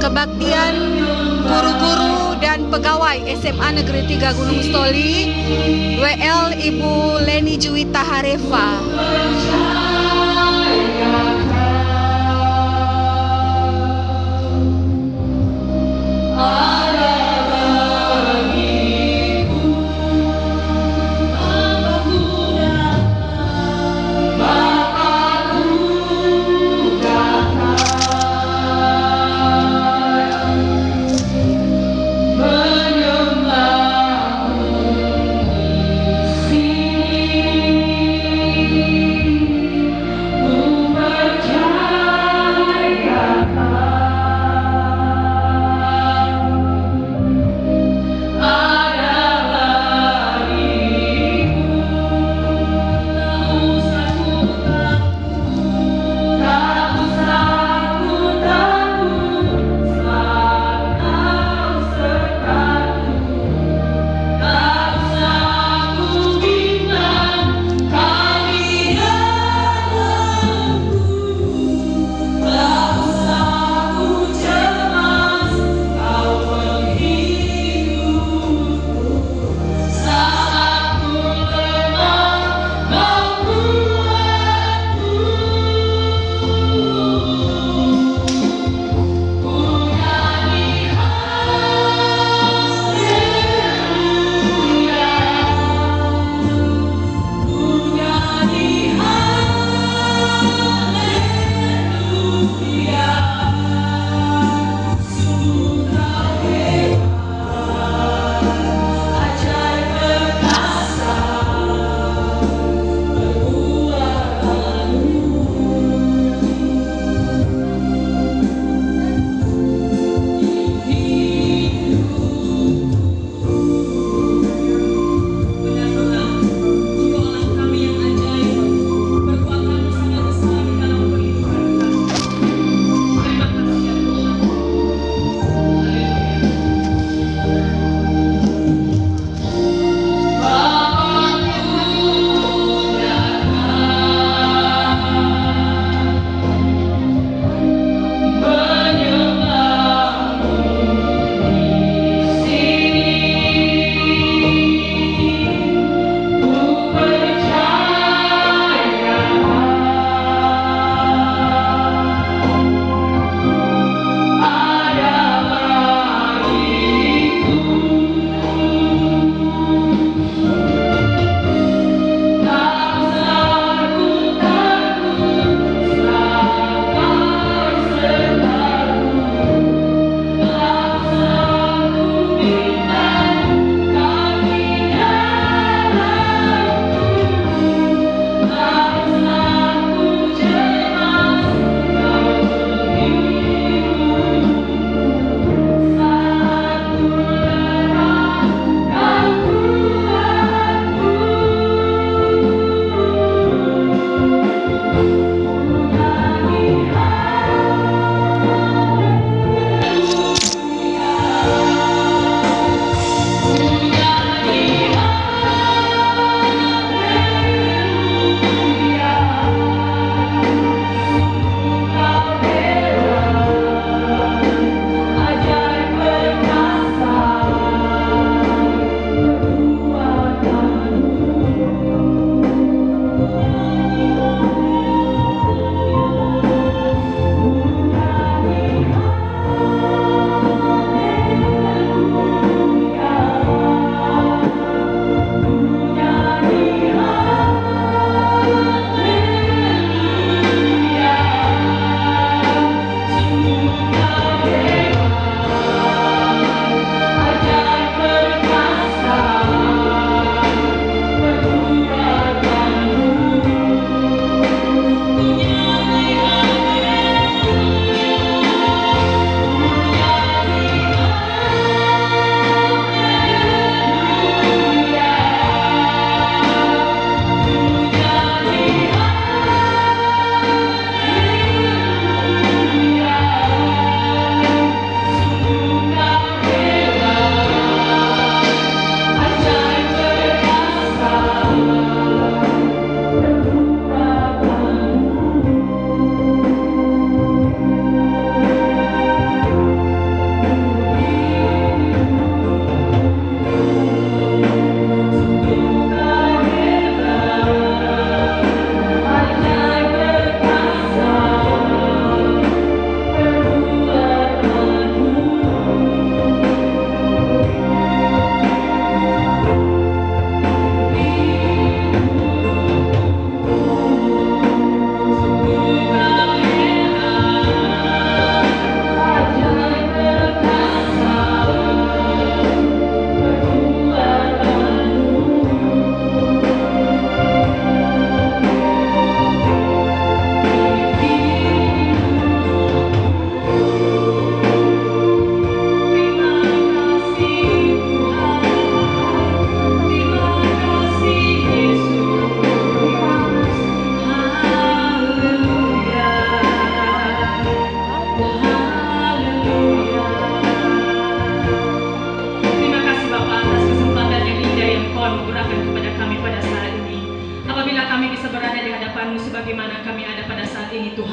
kebaktian guru-guru dan pegawai SMA Negeri 3 Gunung Stoli, WL Ibu Leni Juwita Harefa.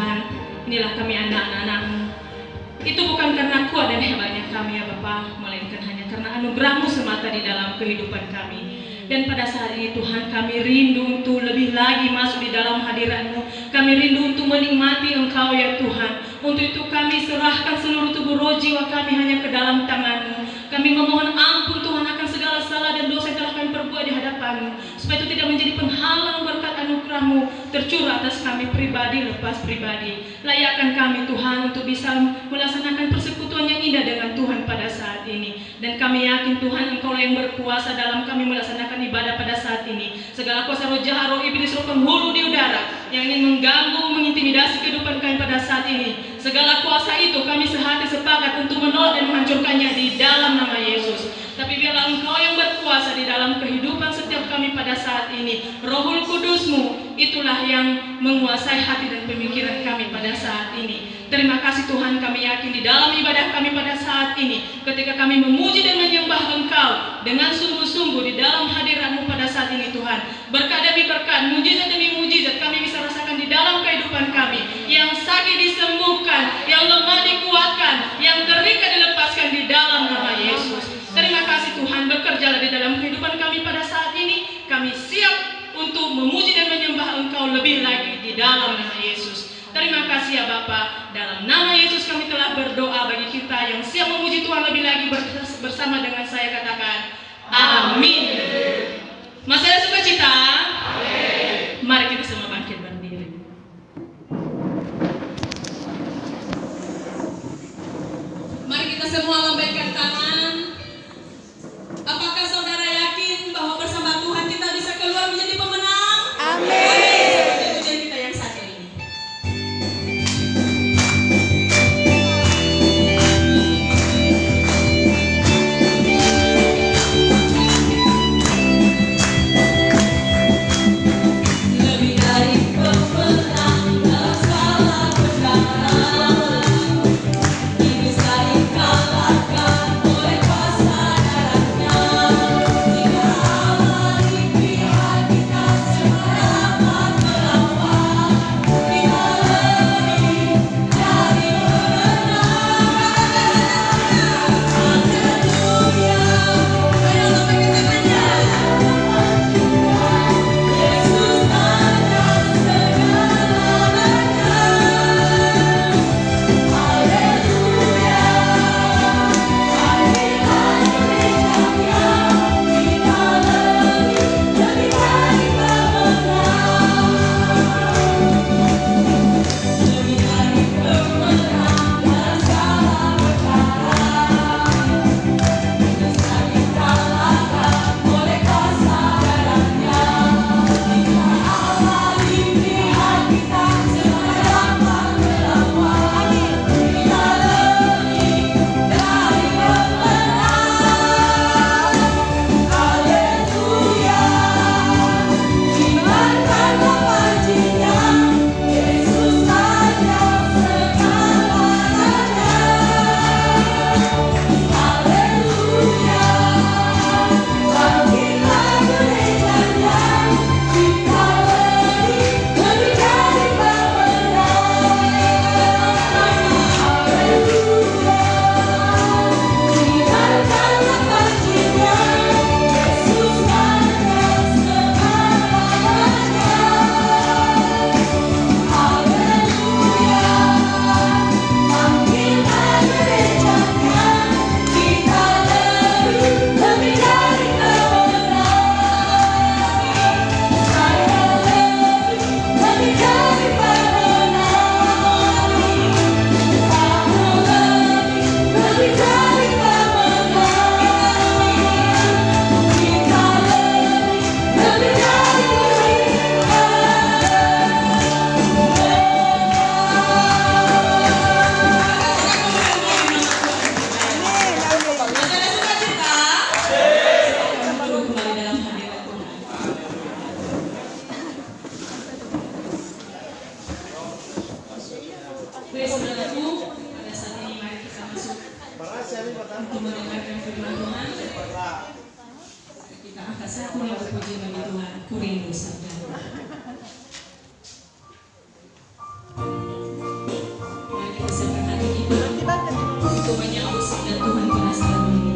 Tuhan, inilah kami anak-anak-Mu. Itu bukan karena kuat dan hebatnya kami ya Bapa, melainkan hanya karena anugerah-Mu semata di dalam kehidupan kami. Dan pada saat ini Tuhan, kami rindu untuk lebih lagi masuk di dalam hadirat-Mu. Kami rindu untuk menikmati Engkau ya Tuhan. Untuk itu kami serahkan seluruh tubuh roh jiwa kami hanya ke dalam tangan-Mu. Kami memohon ampun Tuhan akan segala salah dan dosa yang telah kami perbuat di hadapan-Mu, supaya itu tidak menjadi penghalang berkat anugerah-Mu tercurah atas kami pribadi lepas pribadi. Layakkan kami Tuhan untuk bisa melaksanakan persekutuan yang indah dengan Tuhan pada saat ini. Dan kami yakin Tuhan Engkau yang berkuasa dalam kami melaksanakan ibadah pada saat ini. Segala kuasa roh jahat, roh iblis, roh penghulu di udara yang ingin mengganggu, mengintimidasi kehidupan kami pada saat ini, segala kuasa itu kami sehati sepakat untuk menolak dan menghancurkannya di dalam nama Yesus. Tapi biarlah Engkau yang berkuasa di dalam kehidupan setiap kami pada saat ini. Rohul Kudus-Mu itulah yang menguasai hati dan pemikiran kami pada saat ini. Terima kasih Tuhan, kami yakin di dalam ibadah kami pada saat ini, ketika kami memuji dan menyembah Engkau dengan sungguh-sungguh di dalam hadirat-Mu pada saat ini Tuhan, berkat demi berkat, mujizat demi mujizat kami bisa rasakan di dalam kehidupan kami. Yang sakit disembuhkan, yang lemah dikuatkan, yang terikat dilepaskan di dalam nama Yesus. Terima kasih Tuhan, bekerjalah di dalam kehidupan kami pada saat ini. Kami siap untuk memuji dan menyembah Engkau lebih lagi di dalam nama Yesus. Terima kasih ya Bapa. Dalam nama Yesus kami telah berdoa. Bagi kita yang siap memuji Tuhan lebih lagi bersama dengan saya, katakan amin. Masih ada sukacita? Mari kita semua bangkit berdiri. Mari kita semua lambaikan tangan. Apakah saudara yakin bahwa bersama Tuhan kita bisa keluar menjadi pemenang? Amin. Ujian kita yang satu ini. Lebih dari pemenang dalam segala perkara, ini bisa dikalahkan oleh kuasa darahnya. Jika Allah di pihak kita, siapa dapat melawan? Kita lebih dari pemenang. Haleluya. Ayo lambaikan tangannya. Yesus akan segalanya. Haleluya. Hadirat Indonesia, kita lebih dari pemenang. Lebih dari pemenang dalam segala perkara, bisa dikalahkan oleh kuasa darahnya. Jika Allah di pihak kita, siapa dapat melawan? Kita lebih dari pemenang. Haleluya. Imankan memujinya, Yesus saja segalanya. Haleluya. Bangkitlah gerejanya, kita lebih dari pemenang. Haleluya. Imankan memujinya, Yesus saja segalanya. Haleluya. Bangkitlah gerejanya, kita lebih dari pemenang. Saya lebih dari pemenang. Kamu lebih dari pemenang. Kita lebih dari Saudaraku, pada saat ini mari kita masuk untuk mendengarkan firman Tuhan. Kita angkat satu lagu puji bagi Tuhan, Ku Rindu Sabda-Mu. untuk menyambut sabda Tuhan pada saat ini.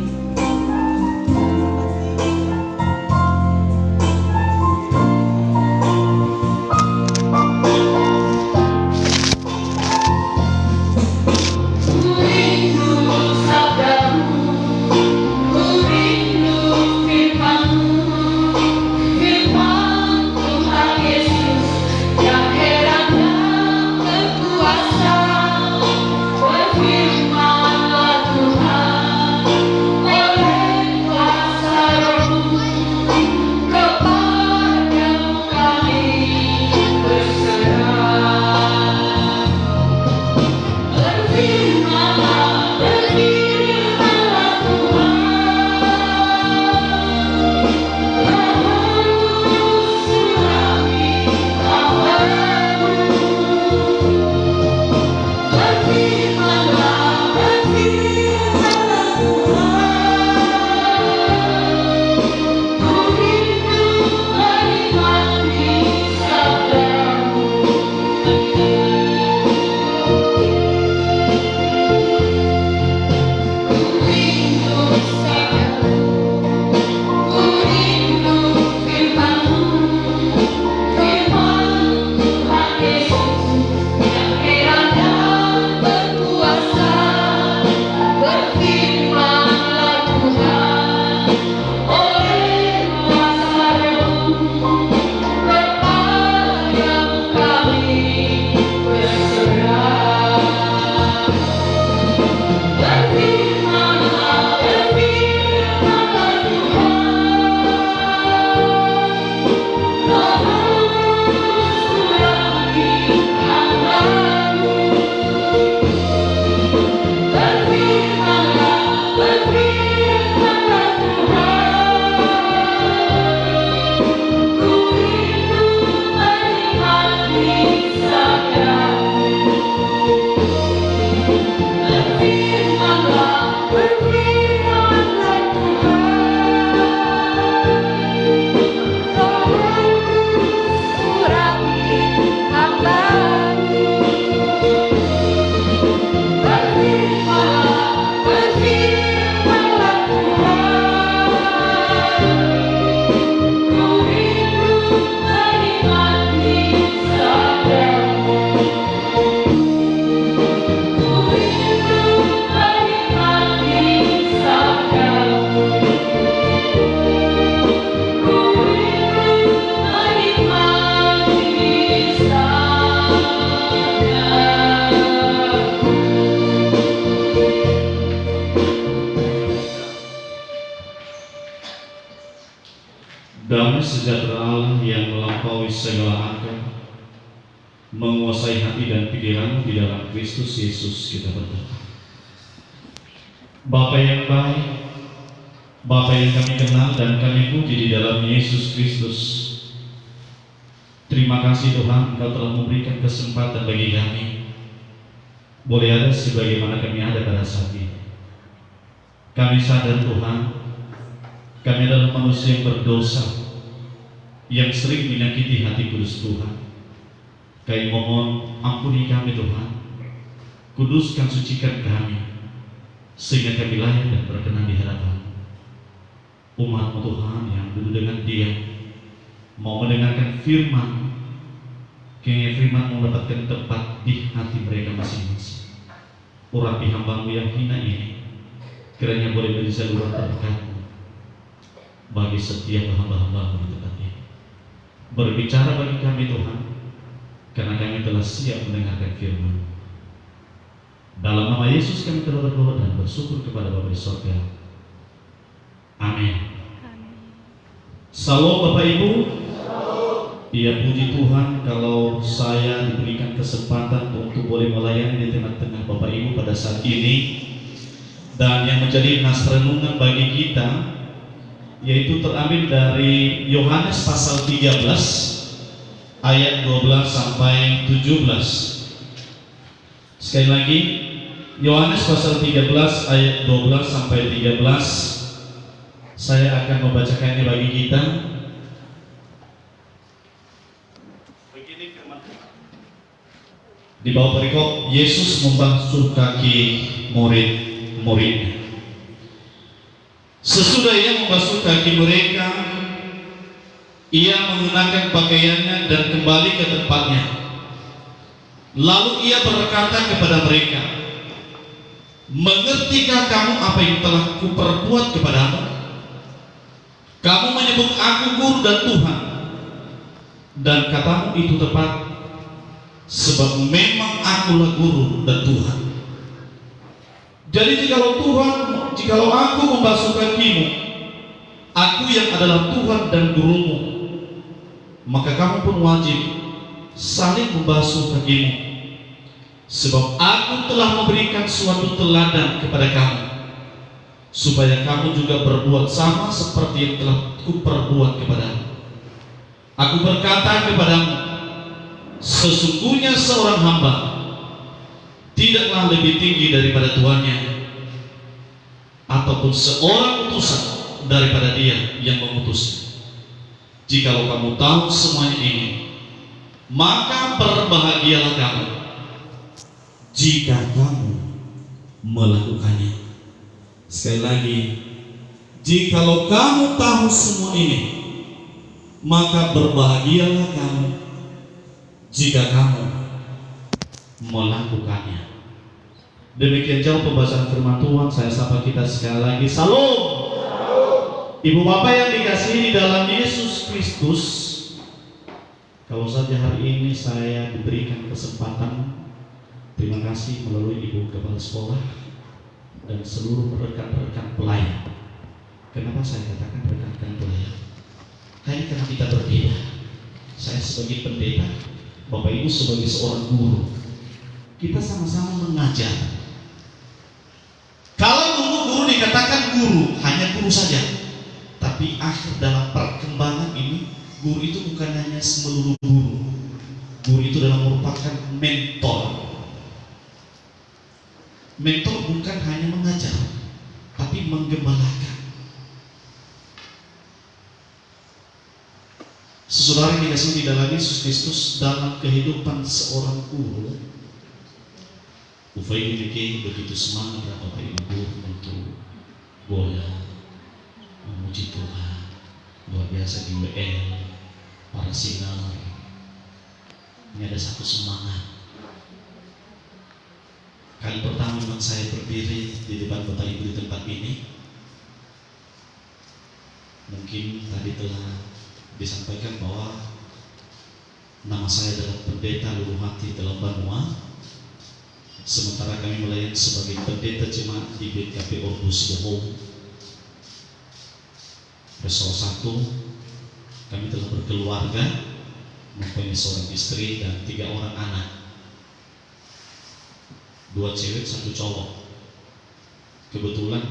Damai sejahtera Allah yang melampaui segala akal menguasai hati dan pikiran di dalam Kristus Yesus kita berdoa. Bapa yang baik, Bapa yang kami kenal dan kami puji di dalam Yesus Kristus, terima kasih Tuhan Engkau telah memberikan kesempatan bagi kami boleh ada sebagaimana kami ada pada saat ini. Kami sadar Tuhan, kami adalah manusia yang berdosa, yang sering menyakiti hati kudus Tuhan. Kami mohon ampuni kami Tuhan, kuduskan, sucikan kami, sehingga kami layak dan berkenan di hadapan umat-Mu Tuhan yang duduk dengan diam, mau mendengarkan firman, kiranya firman mendapatkan tempat di hati mereka masing-masing. Urapi hamba-Mu yang hina ini, kiranya boleh menjadi saluran berkat-Mu bagi setiap hamba-hamba-Mu di tempat ini. Berbicara bagi kami Tuhan, karena kami telah siap mendengarkan firman. Dalam nama Yesus kami telah berdoa dan bersyukur kepada Bapa di surga. Amin. Salam Bapak Ibu. Ya, puji Tuhan kalau saya diberikan kesempatan untuk boleh melayani di tengah-tengah Bapak Ibu pada saat ini. Dan yang menjadi nas renungan bagi kita yaitu terambil dari Yohanes pasal 13 ayat 12 sampai 17. Sekali lagi, Yohanes pasal 13 ayat 12 sampai 13. Saya akan membacakannya bagi kita. Begini firman Tuhan. Di bawah perikop, Yesus membasuh kaki murid muridnya. Sesudah ia membasuh kaki mereka, ia mengenakan pakaiannya dan kembali ke tempatnya. Lalu ia berkata kepada mereka, "Mengertikah kamu apa yang telah kuperbuat kepadamu? Kamu menyebut aku guru dan Tuhan, dan katamu itu tepat, sebab memang akulah guru dan Tuhan. Jadi jikalau aku membasuh kakimu, aku yang adalah Tuhan dan gurumu, maka kamu pun wajib saling membasuh kakimu, sebab aku telah memberikan suatu teladan kepada kamu, supaya kamu juga berbuat sama seperti yang telah kuperbuat kepadamu. Aku berkata kepadamu, sesungguhnya seorang hamba tidaklah lebih tinggi daripada tuannya, ataupun seorang utusan daripada dia yang mengutusnya. Jikalau kamu tahu semuanya ini, maka berbahagialah kamu jika kamu melakukannya." Sekali lagi, jikalau kamu tahu semua ini, maka berbahagialah kamu jika kamu melakukannya. Demikian jauh pembahasan firman Tuhan. Saya sapa kita sekali lagi. Salam. Ibu bapak yang dikasihi di dalam Yesus Kristus, kalau saja hari ini saya diberikan kesempatan, terima kasih melalui Ibu Kepala Sekolah dan seluruh rekan-rekan pelayan. Kenapa saya katakan rekan-rekan pelayan? Karena kita berbeda. Saya sebagai pendeta, Bapak Ibu sebagai seorang guru, kita sama-sama mengajar. Kalau guru dikatakan guru, hanya guru saja. Tapi akhir dalam perkembangan ini, guru itu bukan hanya semelulu guru. Guru itu adalah merupakan mentor. Mentor bukan hanya mengajar, tapi menggembalakan. Saudara yang dikasihi di dalam Yesus Kristus, dalam kehidupan seorang guru, Ufai memiliki begitu semangat Bapak Ibu guru untuk boleh memuji Tuhan. Luar biasa di WL, para sinar. Ini ada satu semangat. Kali pertama memang saya berdiri di depan Bapak Ibu di tempat ini. Mungkin tadi telah disampaikan bahwa nama saya adalah Pendeta Luluh Hati dalam Banua. Sementara kami melayani sebagai pendeta jemaat di BKP Orbus Bohong. Resor 1, kami telah berkeluarga, mempunyai seorang istri dan 3 orang anak. 2 cewek, 1 cowok. Kebetulan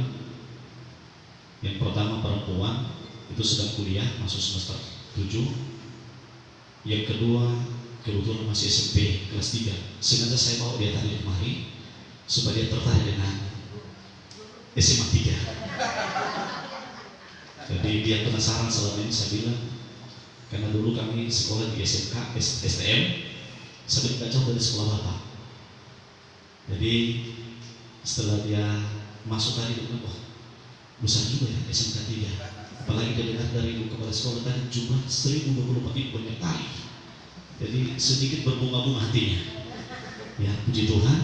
yang pertama perempuan itu sedang kuliah, masuk semester 7. Yang kedua kebetulan masih SMP kelas 3. Sengaja saya bawa dia tadi kemari supaya dia tertarik dengan SMA 3. Jadi dia penasaran. Selama ini saya bilang, karena dulu kami sekolah di SMK, STM, saya tidak jauh dari sekolah Bapak. Jadi setelah dia masuk tadi, dia bilang, "Wah, besar juga ya SMK 3. Apalagi dia dengar dari Ibu Kepala Sekolah tadi jumlah 1024 itu banyak kali." Jadi sedikit berbunga-bunga hatinya. Ya, puji Tuhan,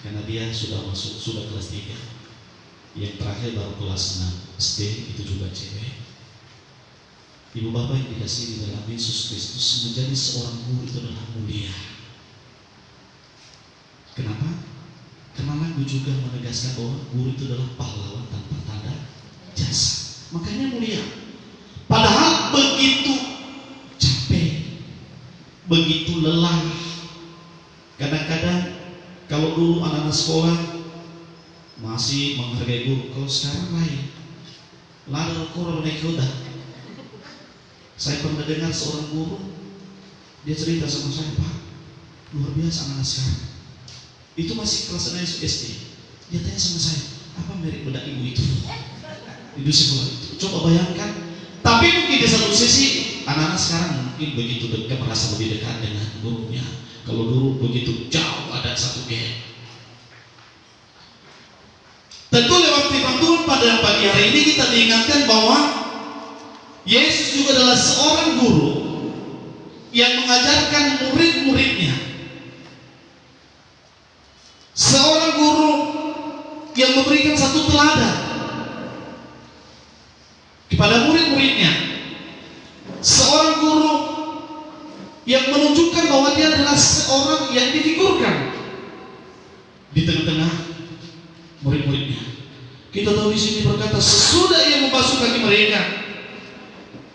karena dia sudah masuk, sudah kelas 3. Yang terakhir baru kelas 6 SD, itu juga cewek. Ibu bapak yang dikasihi di dalam Yesus Kristus, menjadi seorang guru itu adalah mulia. Kenapa? Karena lagu juga menegaskan bahwa guru itu adalah pahlawan tanpa tanda jasa. Makanya mulia. Padahal begitu capek, begitu lelah. Kadang-kadang kalau dulu anak-anak sekolah masih menghargai guru, kalau sekarang lain. Lalu kurang naik kuda. Saya pernah dengar seorang guru, dia cerita sama saya, "Pak, luar biasa anak-anak sekarang. Itu masih kelas 6 SD. Dia tanya sama saya, apa merek bedak ibu itu?" Di sekolah itu. Coba bayangkan. Tapi mungkin di satu sisi anak-anak sekarang mungkin begitu dekat, merasa lebih dekat dengan gurunya. Kalau dulu begitu jauh, ada satu gap. Tentu lewat firman Tuhan pada pagi hari ini kita diingatkan bahwa Yesus juga adalah seorang guru yang mengajarkan murid-muridnya. Seorang guru yang memberikan satu teladan kepada murid-muridnya. Seorang guru yang menunjukkan bahwa dia adalah seorang yang difigurkan di tengah-tengah murid-muridnya. Kita tahu di sini berkata, sesudah ia membasuh kaki mereka,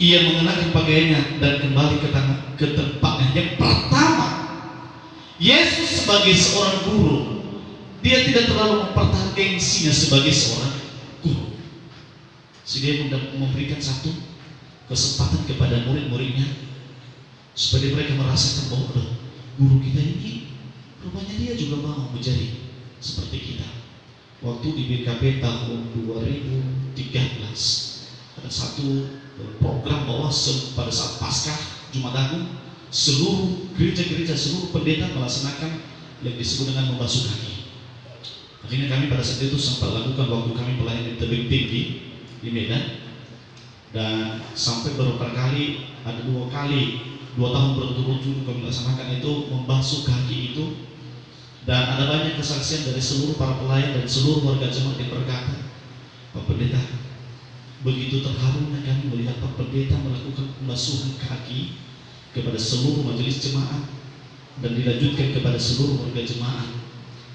ia mengenakan pakaiannya dan kembali ke tempatnya. Yang pertama, Yesus sebagai seorang guru, dia tidak terlalu mempertahankan gengsinya sebagai seorang guru. Dia memberikan satu kesempatan kepada murid-muridnya supaya mereka merasakan bahwa guru kita ini rupanya dia juga mau menjadi seperti kita. Waktu di BKP tahun 2013 ada satu program bahwa pada saat Paskah Jumat Agung, seluruh gereja-gereja, seluruh pendeta melaksanakan yang disebut dengan membasuh kaki. Akhirnya kami pada saat itu sempat lakukan waktu kami pelayanan di Tebing Tinggi di Medan, dan sampai beberapa kali, ada 2 tahun berturut-turut kami melaksanakan itu, membasuh kaki itu. Dan ada banyak kesaksian dari seluruh para pelayan dan seluruh warga jemaat yang berkata, Pak Pendeta, begitu terharunya kami melihat Pak Pendeta melakukan pembasuhan kaki kepada seluruh majelis jemaat dan dilanjutkan kepada seluruh warga jemaat.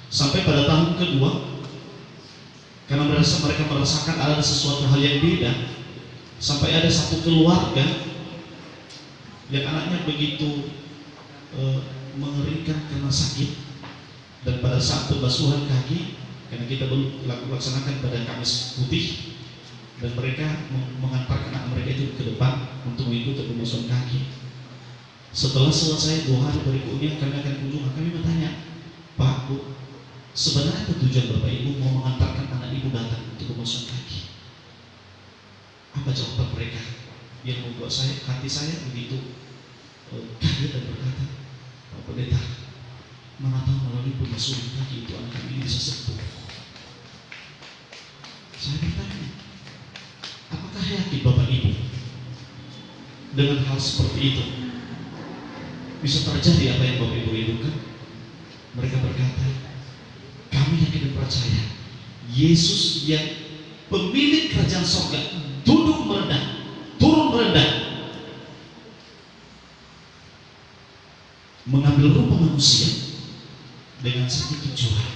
Sampai pada tahun kedua, karena mereka merasakan ada sesuatu hal yang beda, sampai ada satu keluarga yang anaknya begitu mengerikan karena sakit. Dan pada saat pembasuhan kaki, karena kita belum laksanakan pada Kamis Putih, dan mereka mengantarkan anak mereka itu ke depan untuk mengikuti pembasuhan kaki. Setelah selesai 2 hari berikutnya kami akan kunjungan, kami bertanya, Pak, Bu, sebenarnya apa tujuan Bapak Ibu mau mengantarkan anak Ibu datang untuk pembasuhan kaki? Apa jawaban mereka yang membuat hati saya begitu kaget dan berkata, Pak Pendeta, mana tahu melalui pembasuhan kaki itu anak kami bisa sembuh. Saya bertanya, apakah yakin Bapak Ibu dengan hal seperti itu bisa terjadi apa yang Bapak Ibu rindukan? Mereka berkata, kami yakin dan percaya Yesus yang pemilik kerajaan sorga duduk merendah, turun merendah, mengambil rupa manusia dengan satu tujuan,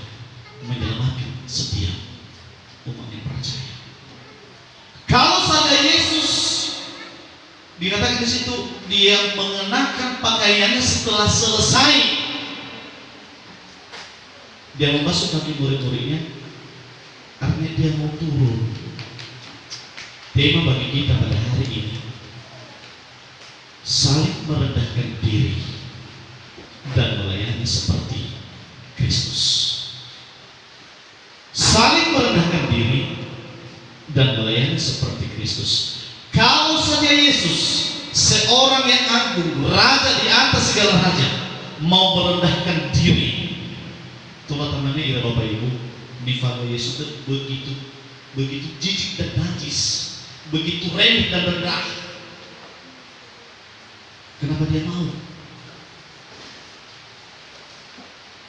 menyelamatkan setiap umat yang percaya. Kalau saja Yesus dikatakan di situ dia mengenakan pakaiannya setelah selesai dia membasuh kaki murid-muridnya, artinya dia mau turun. Tema bagi kita pada hari ini, saling merendahkan diri dan melayani seperti Kristus. Saling merendahkan diri dan melayani seperti Kristus. Kalau saja Yesus, seorang yang agung, raja di atas segala raja, mau merendahkan diri, teman-temannya ya Bapak Ibu, nifas Yesus itu begitu jijik dan najis, begitu remeh dan rendah. Kenapa dia mau?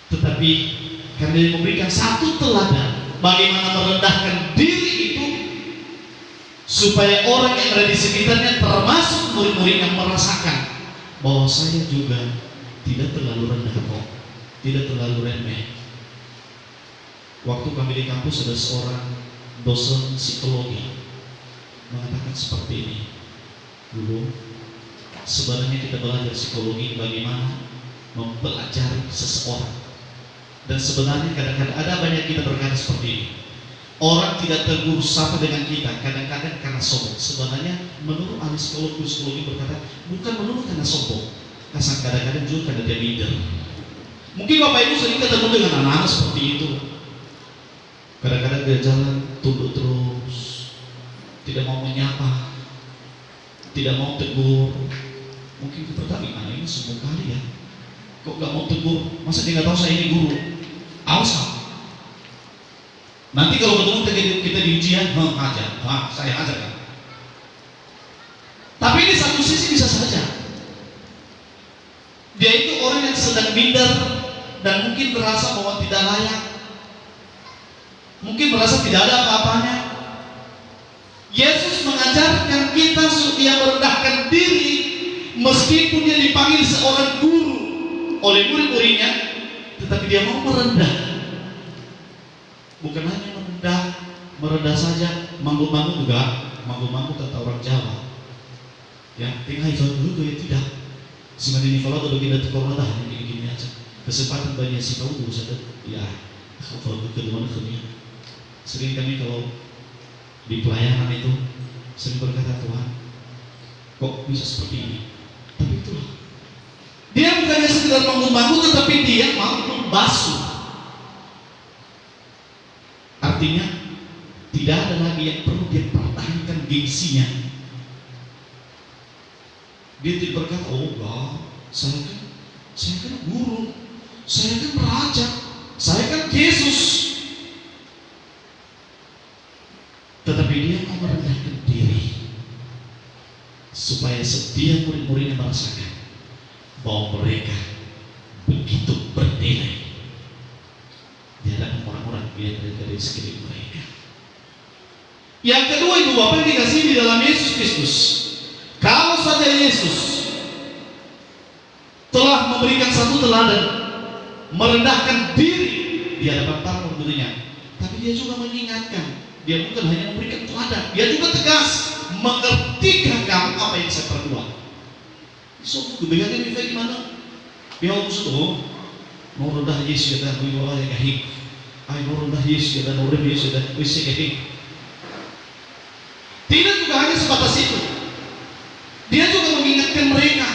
Tetapi karena dia memberikan satu teladan bagaimana merendahkan diri itu, supaya orang yang ada di sekitarnya termasuk murid-murid yang merasakan bahwa saya juga tidak terlalu rendah kok, tidak terlalu remeh. Waktu kami di kampus ada seorang dosen psikologi mengatakan seperti ini, dulu sebenarnya kita belajar psikologi bagaimana mempelajari seseorang. Dan sebenarnya kadang-kadang ada banyak kita berkata seperti ini, orang tidak tegur sapa dengan kita kadang-kadang karena sombong. Sebenarnya menurut ahli psikologi berkata bukan menurut karena sombong, karena kadang-kadang juga karena dia minder. Mungkin Bapak Ibu sering ketemu dengan anak-anak seperti itu, kadang-kadang dia jalan tunduk terus, tidak mau menyapa, tidak mau tegur. Mungkin kita bertanya, anak ini sombong kali ya, kok gak mau tegur, masa dia gak tahu saya ini guru? Awas, nanti kalau ketemu kita di ujian, hajar, saya hajar kan. Tapi di satu sisi bisa saja dia itu orang yang sedang minder dan mungkin merasa bahwa tidak layak, mungkin merasa tidak ada apa-apanya. Yesus mengajarkan kita supaya merendahkan diri meskipun dia dipanggil seorang guru oleh murid-muridnya, tetapi dia mau merendah. Bukan hanya merendah saja, manggung-manggung juga, manggung-manggung kata orang Jawa. Ya, tinggal itu dulu ya tidak. Siman ini kalau kalau kita tukar dah ini gini aja. Kesempatan banyak sih tahu dulu saja. Ya, kalau kedua kami sering kami kalau di pelayanan itu sering berkata, Tuhan, kok bisa seperti ini? Tapi itulah. Dia bukannya sekedar manggung-manggung, tetapi dia mau membasuh. Artinya tidak ada lagi yang perlu dia pertahankan gengsinya. Dia tidak berkata, oh enggak, saya kan guru, saya kan raja, saya kan Yesus. Tetapi dia mau merendahkan diri supaya setiap murid-muridnya merasakan bahwa mereka begitu bernilai di hadapan orang-orang yang ada di sekeliling mereka. Yang kedua, ibu bapak yang dikasihi di dalam Yesus Kristus, kalau saja Yesus telah memberikan satu teladan merendahkan diri di hadapan para murid-muridnya, tapi dia juga mengingatkan. Dia bukan hanya memberikan teladan, dia juga tegas, mengertikah kamu apa yang saya perbuat. So, kebenaran ini bagaimana? Dia harus tahu, mau rendah Yesus dan wibawa yang kahik, mau rendah Yesus dan orang Yesus dan wisi kahik. Tidak juga hanya sebatas itu. Dia juga mengingatkan mereka.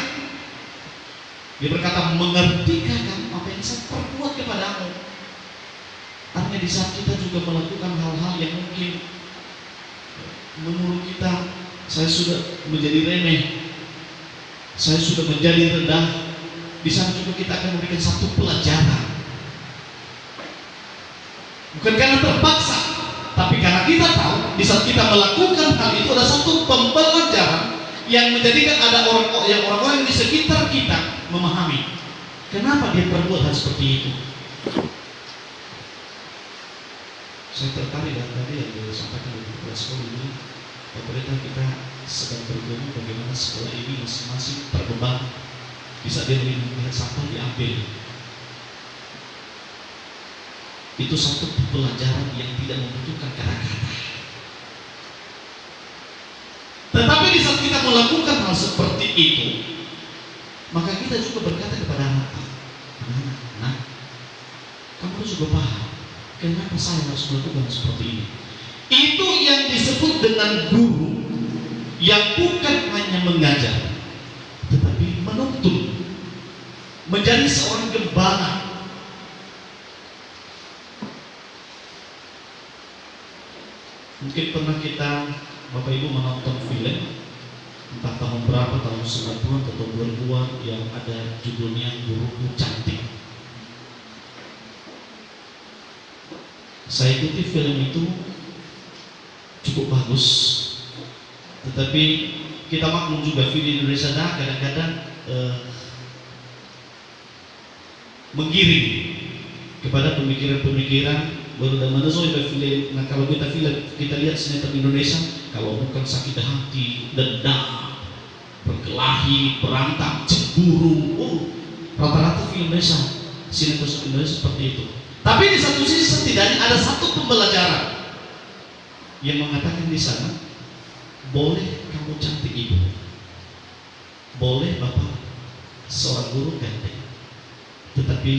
Dia berkata, mengertikah kamu apa yang saya perbuat kepadamu? Artinya di saat kita juga melakukan hal-hal yang mungkin menurut kita, saya sudah menjadi remeh, saya sudah menjadi rendah, di sana juga kita akan memberikan satu pelajaran. Bukan karena terpaksa, tapi karena kita tahu di saat kita melakukan hal itu ada satu pembelajaran yang menjadikan ada orang-orang yang di sekitar kita memahami kenapa dia berbuat hal seperti itu. Saya tertarik dari tadi yang disampaikan di kepala sekolah ini, pemerintah kita sedang bergumul bagaimana sekolah ini masing-masing berkembang. Bisa dia melihat sampah diambil. Itu satu pelajaran yang tidak membutuhkan kata-kata. Tetapi di saat kita melakukan hal seperti itu, maka kita juga berkata kepada anak-anak, anak, kamu juga paham kenapa saya harus melakukan seperti ini. Itu yang disebut dengan guru yang bukan hanya mengajar, tetapi menuntun, menjadi seorang gembala. Mungkin pernah kita Bapak Ibu menonton film entah tahun berapa, tahun 90-an atau 2000-an yang ada judulnya Guruku Cantik. Saya ikuti film itu cukup bagus, tetapi kita maklum juga film Indonesia kadang-kadang menggiring kepada pemikiran-pemikiran baru dan mana film. Nah, kalau kita lihat sinetron Indonesia, kalau bukan sakit hati, dendam, berkelahi, berantem, cemburu, rata-rata film Indonesia, sinetron Indonesia seperti itu. Tapi di satu sisi setidaknya ada satu pembelajaran yang mengatakan di sana, boleh kamu cantik ibu, boleh bapak seorang guru ganteng, tetapi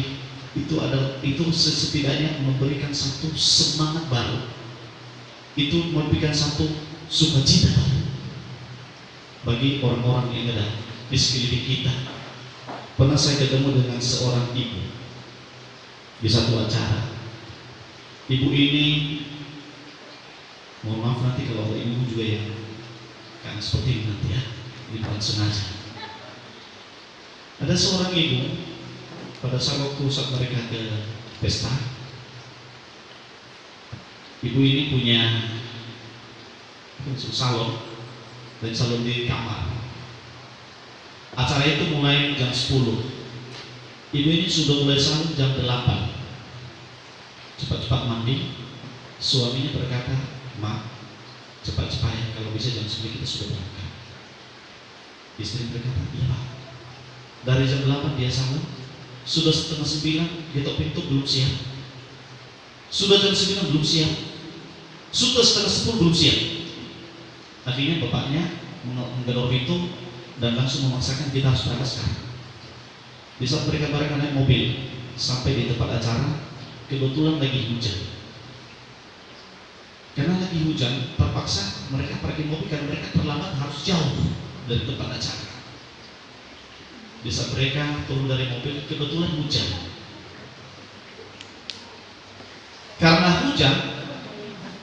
itu setidaknya memberikan satu semangat baru, itu memberikan satu sukacita baru bagi orang-orang yang ada di sekeliling kita. Pernah saya ketemu dengan seorang ibu di satu acara. Ibu ini, mohon maaf nanti kalau ada ibu juga yang kan seperti ini nanti ya, ini bukan sengaja. Ada seorang ibu pada saat mereka ke pesta, Ibu ini punya salon, dan salon di kamar. Acara itu mulai jam 10. Ibu ini sudah mulai salon jam 8. Cepat-cepat mandi. Suaminya berkata, "Mak, cepat-cepat ya, kalau bisa jam 9 kita sudah berangkat." Istri berkata, "Iya Pak." Dari jam 8 dia salon, sudah setengah 9 ketok pintu belum siap. Sudah jam 9 belum siap. Sudah setengah 10 belum siap. Akhirnya bapaknya menggedor pintu dan langsung memaksakan kita harus berangkat sekarang. Di saat mereka bareng naik mobil sampai di tempat acara, kebetulan lagi hujan. Karena lagi hujan, terpaksa mereka parkir mobil karena mereka terlambat harus jauh dari tempat acara. Di saat mereka turun dari mobil, kebetulan hujan. Karena hujan,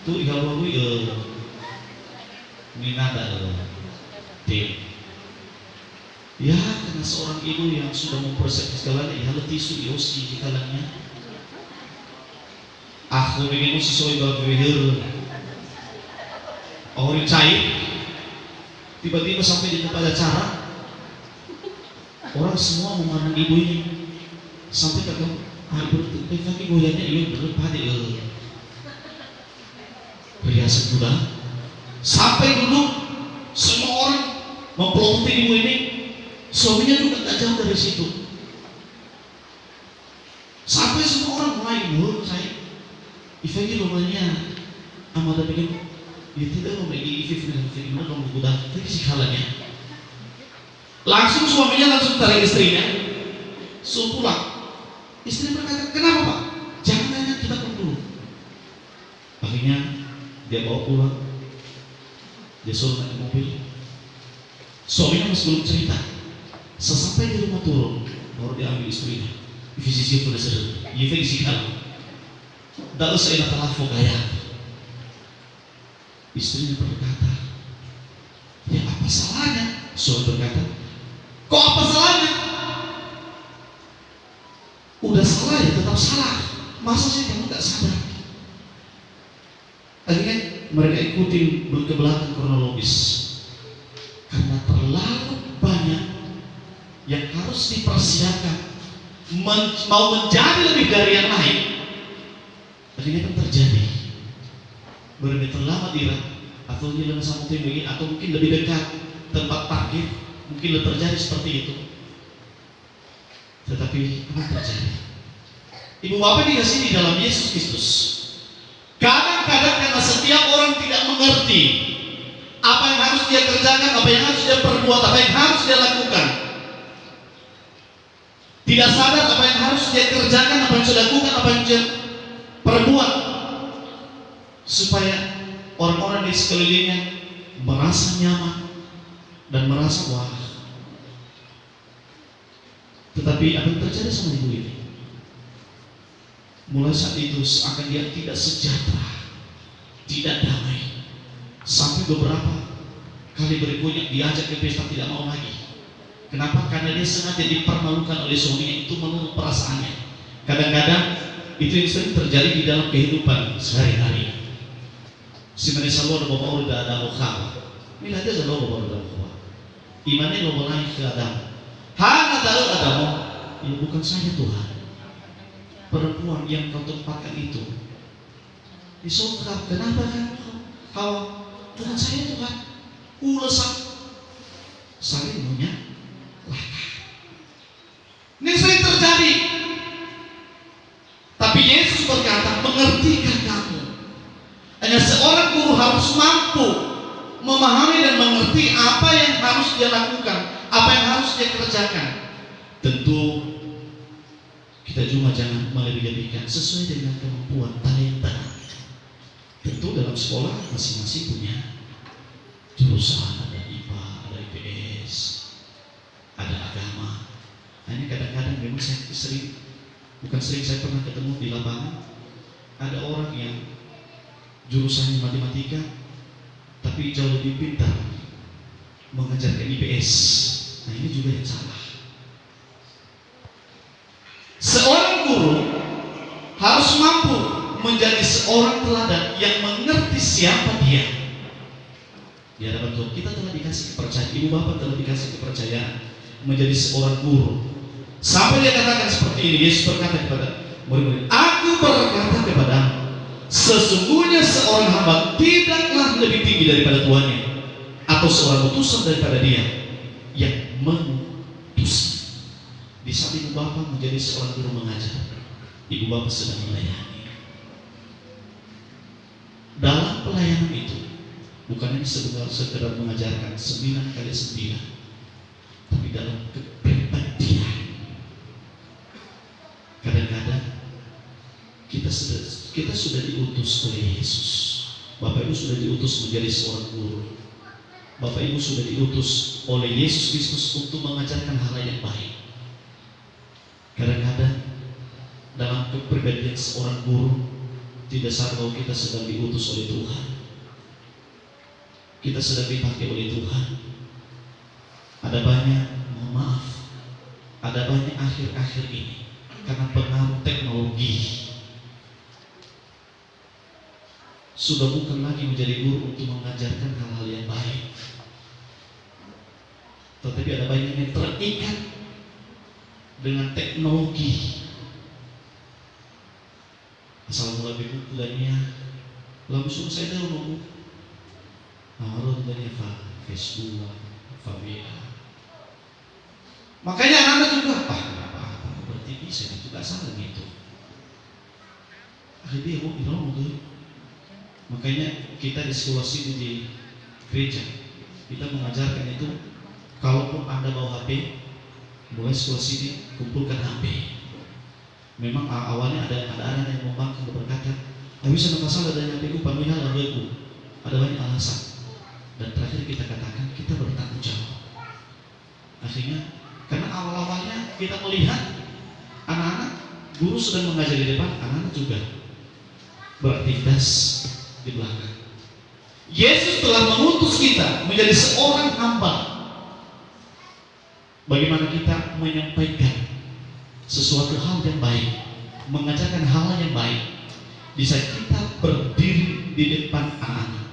tuh ihawawi minada tim. Ya, karena seorang ibu yang sudah mempersiapkan segalanya, ya tisu iosi di kalangnya. Aku ingin sesuai bagaimana orang cair. Tiba-tiba sampai di tempat acara, orang semua memandang ibu ini sampai kagak kaki goyangnya ini berlepas di perhiasan kuda. Sampai dulu semua orang mempelototi ibu ini. Suaminya juga tak jauh dari situ. Sampai semua orang mulai menurut saya, Ifegi rumahnya amat bikin dia tidak mau lagi Ifegi mana dong kuda, tapi si kalanya. Langsung suaminya langsung tarik istrinya, suruh pulang. Istri berkata, "Kenapa Pak? Jangan tanya, kita pulang dulu." Akhirnya dia bawa pulang, dia suruh naik mobil. Suaminya masih belum cerita. Sesampai di rumah turun, baru diambil istrinya. Visi sudah sedang, Ifegi si kalah. Tak usah nak telafo kaya. Istrinya berkata, "Ya apa salahnya?" Suami berkata, "Kok apa salahnya? Udah salah ya tetap salah. Masa sih kamu gak sadar?" Akhirnya mereka ikutin ke belakang kronologis. Karena terlalu banyak yang harus dipersiapkan, mau menjadi lebih dari yang lain. Akhirnya kan terjadi berarti terlambat dirah atau jalan sama tim begini, atau mungkin lebih dekat tempat parkir, mungkin terjadi seperti itu. Tetapi apa terjadi? Ibu bapak dikasih di dalam Yesus Kristus. Kadang-kadang karena setiap orang tidak mengerti apa yang harus dia kerjakan, apa yang harus dia perbuat, apa yang harus dia lakukan. Tidak sadar apa yang harus dia kerjakan, apa yang sudah lakukan, apa yang dia perbuat, supaya orang-orang di sekelilingnya merasa nyaman dan merasa wah. Tetapi apa yang terjadi sama ibu ini? Mulai saat itu akan dia tidak sejahtera, tidak damai, sampai beberapa kali berikutnya diajak ke pesta tidak mau lagi. Kenapa? Karena dia sengaja dipermalukan oleh suaminya, itu menurut perasaannya. Kadang-kadang itu yang sering terjadi di dalam kehidupan sehari-hari. Sebenarnya lo bawa udah ada mukhawa. Ini aja lo bawa udah mukhawa. Imannya lo mulai ke Adam. Hanya tahu Adam, ya bukan saya Tuhan. Perempuan yang kau tempatkan itu disokap. Kenapa kan? Hawa, bukan saya Tuhan. Ulesak. Saling maunya laka. Ini sering terjadi. Tapi Yesus berkata, mengertikah kamu? Hanya seorang guru harus mampu memahami dan mengerti apa yang harus dia lakukan, apa yang harus dia kerjakan. Tentu kita cuma jangan melebih-lebihkan, sesuai dengan kemampuan talenta. Tentu dalam sekolah masing-masing punya jurusan, ada IPA, ada IPS, ada agama. Hanya kadang-kadang memang saya saya pernah ketemu di lapangan, ada orang yang jurusannya matematika tapi jauh lebih pintar mengajarkan IPS. Nah ini juga yang salah. Seorang guru harus mampu menjadi seorang teladan yang mengerti siapa dia. Di hadapan Tuhan kita telah dikasih kepercayaan, ibu bapak telah dikasih kepercayaan menjadi seorang guru. Sampai dia katakan seperti ini, Yesus berkata kepada murid-murid, aku berkata kepadamu, sesungguhnya seorang hamba tidaklah lebih tinggi daripada tuannya, atau seorang utusan daripada dia yang mengutus. Di saat ibu bapak menjadi seorang guru mengajar, ibu bapak sedang melayani. Dalam pelayanan itu bukan hanya sekedar mengajarkan 9x9, tapi dalam kepribadian. Kadang-kadang kita sudah diutus oleh Yesus. Bapak Ibu sudah diutus menjadi seorang guru. Bapak Ibu sudah diutus oleh Yesus Kristus untuk mengajarkan hal yang baik. Kadang-kadang dalam kepribadian seorang guru tidak sadar bahwa kita sedang diutus oleh Tuhan. Kita sedang dipakai oleh Tuhan. Ada banyak, mohon maaf, ada banyak akhir-akhir ini karena pengaruh teknologi sudah bukan lagi menjadi guru untuk mengajarkan hal-hal yang baik, tetapi ada banyak yang terikat dengan teknologi. Assalamualaikum warahmatullahi wabarakatuh. Langsung saya tahu harus dari Facebook, WA. Makanya anak-anak juga, kenapa berarti bisa juga salah gitu. Akhirnya mau bilang tuh. Makanya kita di sekolah sini di gereja kita mengajarkan itu, kalaupun Anda bawa HP, mulai sekolah sini kumpulkan HP. Memang awalnya ada anak yang membangkang berkata, "Tapi bisa masalah dari HP ku, pamina lagu." Ada banyak alasan. Dan terakhir kita katakan kita bertanggung jawab. Akhirnya karena awal-awalnya kita melihat anak-anak, guru sedang mengajar di depan, anak-anak juga beraktivitas di belakang. Yesus telah mengutus kita menjadi seorang hamba. Bagaimana kita menyampaikan sesuatu hal yang baik, mengajarkan hal yang baik. Di saat kita berdiri di depan anak-anak,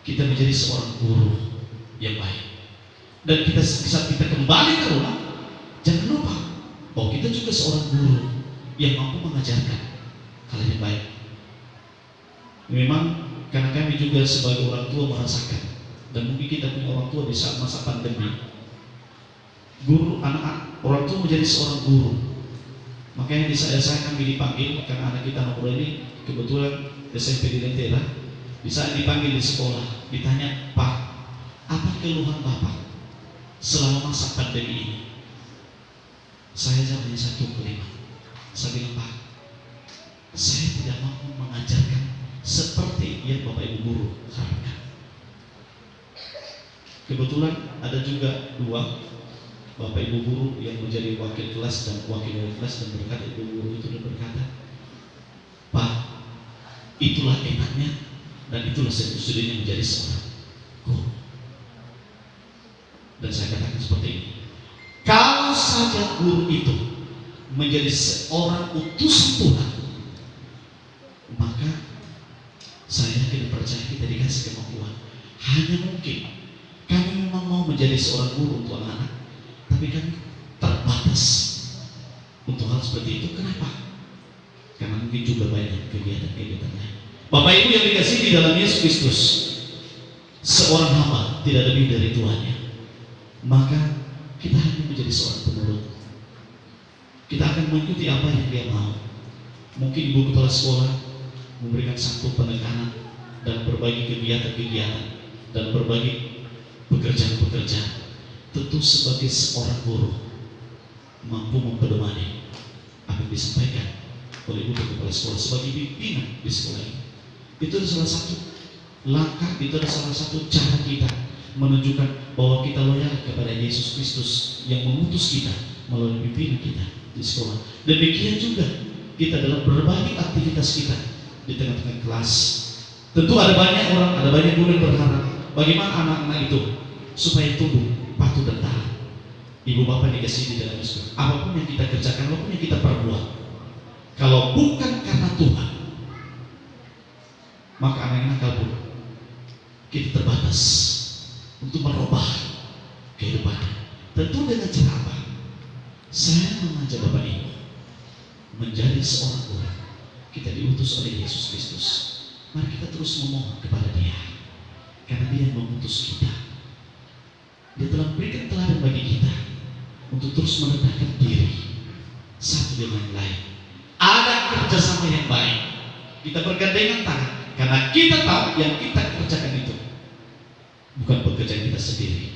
kita menjadi seorang guru yang baik. Dan kita saat kita kembali ke rumah, jangan lupa bahwa kita juga seorang guru yang mampu mengajarkan hal yang baik. Memang karena kami juga sebagai orang tua merasakan, dan mungkin kita punya orang tua di saat masa pandemi, guru anak-anak, orang tua menjadi seorang guru. Makanya di saya kami dipanggil karena anak kita nomor ini kebetulan SMP di Lentera. Di saat dipanggil di sekolah, ditanya, "Pak, apa keluhan Bapak selama masa pandemi ini?" Saya jawabnya satu kalimat. Saya bilang, "Pak, saya tidak mampu mengajarkan seperti yang Bapak Ibu guru harapkan." Kebetulan ada juga dua Bapak Ibu guru yang menjadi wakil kelas dan wakil wali kelas, dan berkata, ibu guru itu dan berkata, "Pak, itulah enaknya dan itulah sejujurnya menjadi seorang guru." Dan saya katakan seperti ini, kalau saja guru itu menjadi seorang utusan Tuhan, maka saya yakin percaya kita dikasih kemampuan. Hanya mungkin kami memang mau menjadi seorang guru untuk anak-anak, tapi kami terbatas untuk hal seperti itu. Kenapa? Karena mungkin juga banyak kegiatan-kegiatan lain. Bapak Ibu yang dikasihi di dalam Yesus Kristus, seorang hamba tidak lebih dari tuannya. Maka kita hanya menjadi seorang penurut. Kita akan mengikuti apa yang dia mau. Mungkin ibu kepala sekolah memberikan satu penekanan dan berbagi kegiatan-kegiatan dan berbagi pekerjaan-pekerjaan. Tentu sebagai seorang guru mampu memperdomani apa yang disampaikan oleh ibu kepala sekolah sebagai pimpinan di sekolah ini. Itu adalah salah satu langkah, itu adalah salah satu cara kita menunjukkan bahwa kita loyal kepada Yesus Kristus yang mengutus kita melalui pimpinan kita di sekolah. Demikian juga kita dalam berbagai aktivitas kita di tengah-tengah kelas. Tentu ada banyak orang, ada banyak guru yang berharap bagaimana anak-anak itu supaya tumbuh patuh dan taat. Ibu bapak dikasih di dalam Yesus, apapun yang kita kerjakan, apapun yang kita perbuat, kalau bukan karena Tuhan, Maka anak-anak kabur, kita terbatas untuk merubah kehidupan. Tentu dengan cara apa? Saya mengajak Bapak Ibu menjadi seorang guru. Kita diutus oleh Yesus Kristus. Mari kita terus memohon kepada Dia, karena Dia yang mengutus kita. Dia telah memberikan teladan bagi kita untuk terus merendahkan diri satu dengan yang lain. Ada kerjasama yang baik. Kita bergandengan tangan, karena kita tahu yang kita kerjakan itu bukan pekerjaan kita sendiri,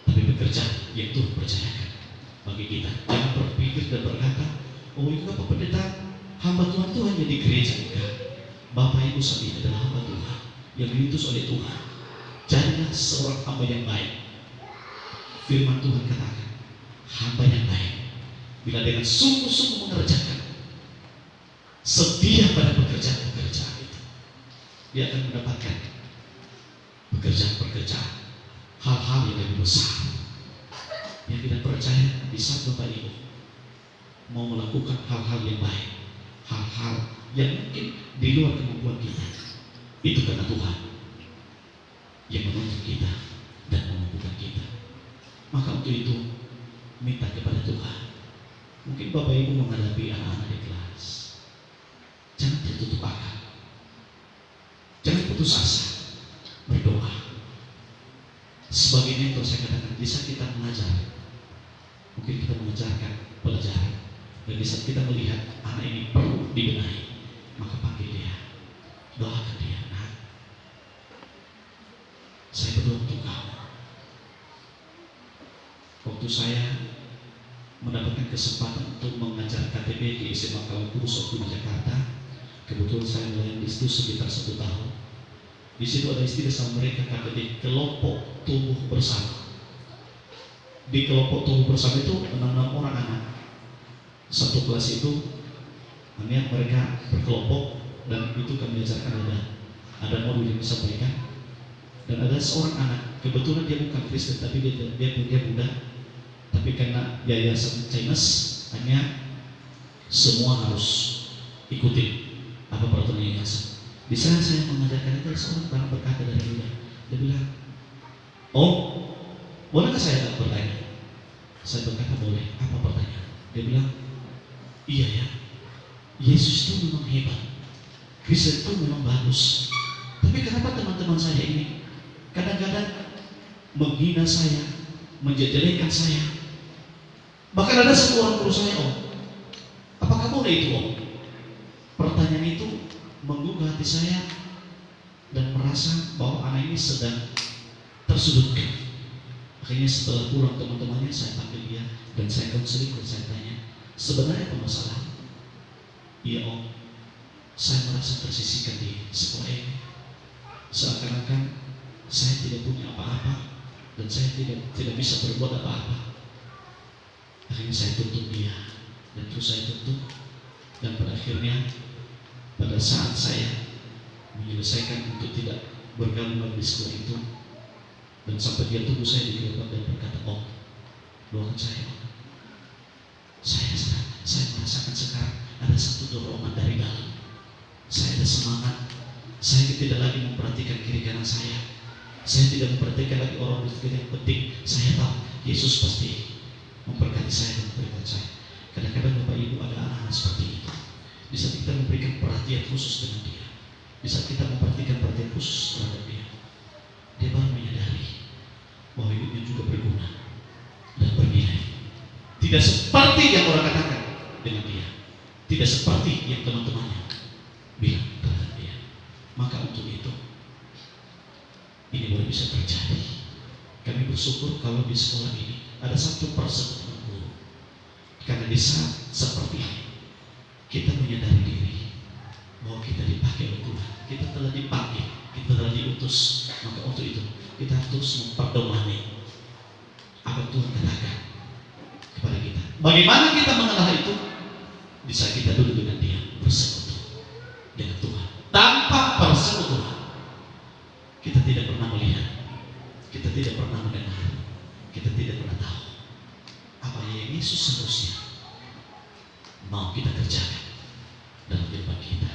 tapi pekerjaan yang Tuhan percayakan bagi kita. Jangan berpikir dan berkata, oh itu apa pendeta, hamba Tuhan itu hanya di gereja. Enggak. Bapak Ibu saat adalah hamba Tuhan yang diutus oleh Tuhan. Jadilah seorang hamba yang baik. Firman Tuhan katakan, hamba yang baik bila dengan sungguh-sungguh mengerjakan, setia pada pekerjaan-pekerjaan itu, dia akan mendapatkan pekerjaan-pekerjaan, hal-hal yang lebih besar. Yang tidak percaya, di saat Bapak Ibu mau melakukan hal-hal yang baik, hal-hal yang mungkin di luar kemampuan kita, itu karena Tuhan yang menuntut kita dan memampukan kita. Maka untuk itu, minta kepada Tuhan. Mungkin Bapak Ibu menghadapi anak-anak di kelas, jangan tertutup akal, jangan putus asa, berdoa. Sebagai mentor saya katakan, bisa kita mengajar, mungkin kita mengajarkan pelajaran, dan bisa kita melihat anak ini perlu dibenahi, maka panggil dia, doakan dia. Nah, saya berdoa untuk kamu. Waktu saya mendapatkan kesempatan untuk mengajar KTB di SMA Kawan Kudus waktu di Jakarta, kebetulan saya melayani di situ sekitar 1 tahun. Di situ ada istilah sama mereka KTB, kelompok tumbuh bersama. Di kelompok tumbuh bersama itu 6 orang anak. Satu kelas itu hanya mereka berkelompok, dan itu kami ajarkan ada modul yang disampaikan. Dan ada seorang anak, kebetulan dia bukan Kristen, tapi dia Buddha. Tapi karena yayasan Chinese, hanya semua harus ikuti apa peraturan yayasan. Di sana saya mengajarkan itu, seorang barang berkata dari dia bilang, oh, bolehkah saya bertanya? Saya berkata boleh. Apa pertanyaan? Dia bilang, iya ya, Yesus itu memang hebat, Kristen itu memang bagus. Tapi kenapa teman-teman saya ini kadang-kadang menghina saya, menjelekan saya? Bahkan ada satu orang guru saya, Om, apakah boleh itu, Om? Pertanyaan itu menggugah hati saya dan merasa bahwa anak ini sedang tersudutkan. Akhirnya setelah pulang teman-temannya, saya panggil dia dan saya konseling dan saya tanya, sebenarnya apa masalah? Iya, Om, saya merasa tersisihkan di sekolah ini. Seakan-akan saya tidak punya apa-apa dan saya tidak bisa berbuat apa-apa. Akhirnya saya tuntut dia, dan terus saya tuntut, dan pada akhirnya pada saat saya menyelesaikan untuk tidak bergabung lagi di sekolah itu, dan sampai dia tunggu saya di gerbang dan berkata, oh, doakan saya, Om. Saya merasakan sekarang ada satu dorongan dari dalam. Saya ada semangat. Saya tidak lagi memperhatikan kiri kanan saya. Saya tidak memperhatikan lagi orang berpikir yang penting. Saya tahu Yesus pasti memberkati saya dan memberikan saya. Kadang-kadang Bapak Ibu ada anak-anak seperti itu. Di saat kita memberikan perhatian khusus dengan dia, di saat kita memperhatikan perhatian khusus terhadap dia baru menyadari bahwa hidupnya juga berguna dan bernilai. Tidak seperti yang orang katakan dengan dia, tidak seperti yang teman-temannya bilang terhadap dia. Maka untuk itu, ini baru bisa terjadi. Kami bersyukur kalau di sekolah ini ada satu persekutuan guru. Karena di saat seperti ini, kita menyadari diri bahwa kita dipakai oleh Tuhan. Kita telah dipanggil, kita telah diutus. Maka untuk itu, kita harus memperdomani apa Tuhan katakan kepada kita. Bagaimana kita mengenal itu? Di saat kita duduk dengan dia, bersekutu dengan Tuhan. Tanpa persekutuan, kita tidak pernah melihat, kita tidak pernah mendengar, kita tidak pernah tahu apa yang Yesus seharusnya mau kita kerjakan dalam kehidupan kita.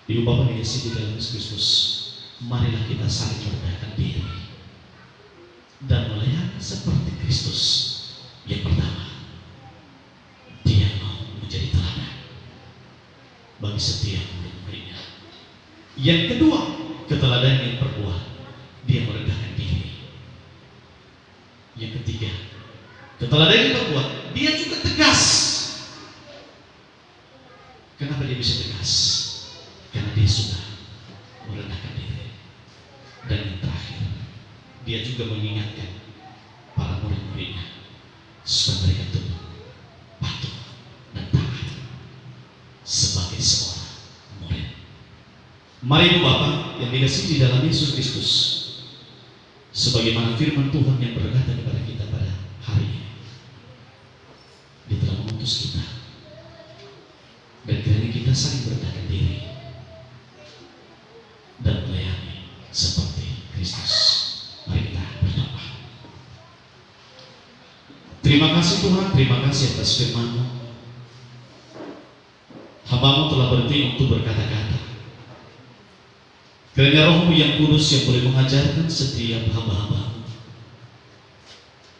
Ibu Bapak yang di dalam Yesus Kristus, marilah kita saling merendahkan diri dan melayani seperti Kristus. Yang pertama, Dia mau menjadi teladan bagi setiap murid-muridnya. Yang kedua, keteladanan yang berbuah, Dia merendahkan diri. Yang ketiga, keteladanan yang berbuah, Dia juga tegas. Kenapa Dia bisa tegas? Karena Dia sudah merendahkan diri. Dan yang terakhir, Dia juga mengingatkan para murid-muridnya supaya mereka tunduk, patuh, dan taat sebagai seorang murid. Mari Ibu Bapak yang dikasihi di dalam Yesus Kristus, sebagaimana firman Tuhan yang berkata kepada kita pada hari ini, Dia telah mengutus kita, dan kiranya kita saling merendahkan diri dan melayani seperti Kristus. Mari kita berdoa. Terima kasih Tuhan, terima kasih atas firman-Mu. Hamba-Mu telah berhenti untuk berkata-kata. Kiranya Roh-Mu yang kudus yang boleh mengajarkan setiap hamba-hamba-Mu,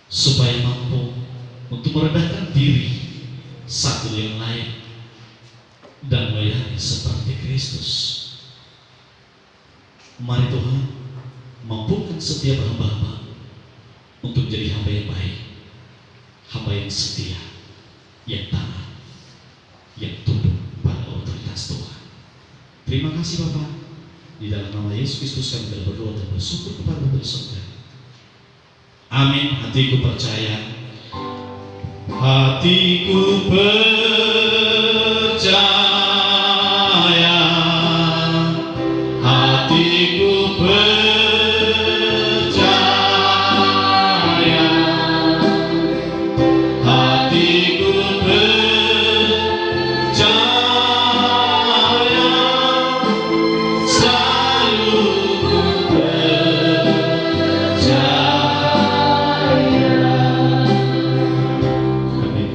supaya mampu untuk merendahkan diri satu yang lain dan melayani seperti Kristus. Mari Tuhan, mampukan setiap hamba-hamba untuk menjadi hamba yang baik, hamba yang setia, yang taat, yang tunduk pada otoritas Tuhan. Terima kasih Bapa. Di dalam nama Yesus Kristus kami telah berdoa dan bersyukur kepada Bapa di surga. Amin. Hatiku percaya, hatiku percaya, hatiku percaya, hatiku percaya, selalu ku percaya. Amin.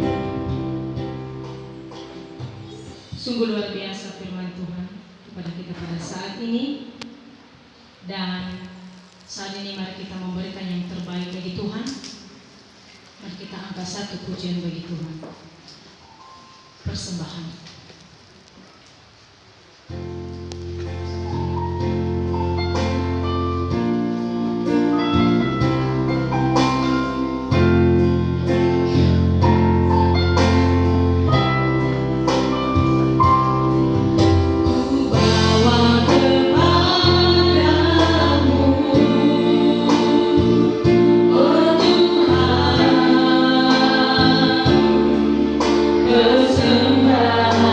Sungguh luar biasa firman Tuhan kepada kita pada saat ini. Dan saat ini mari kita memberikan yang terbaik bagi Tuhan. Mari kita angkat satu pujian bagi Tuhan. Persembahan. Persembahan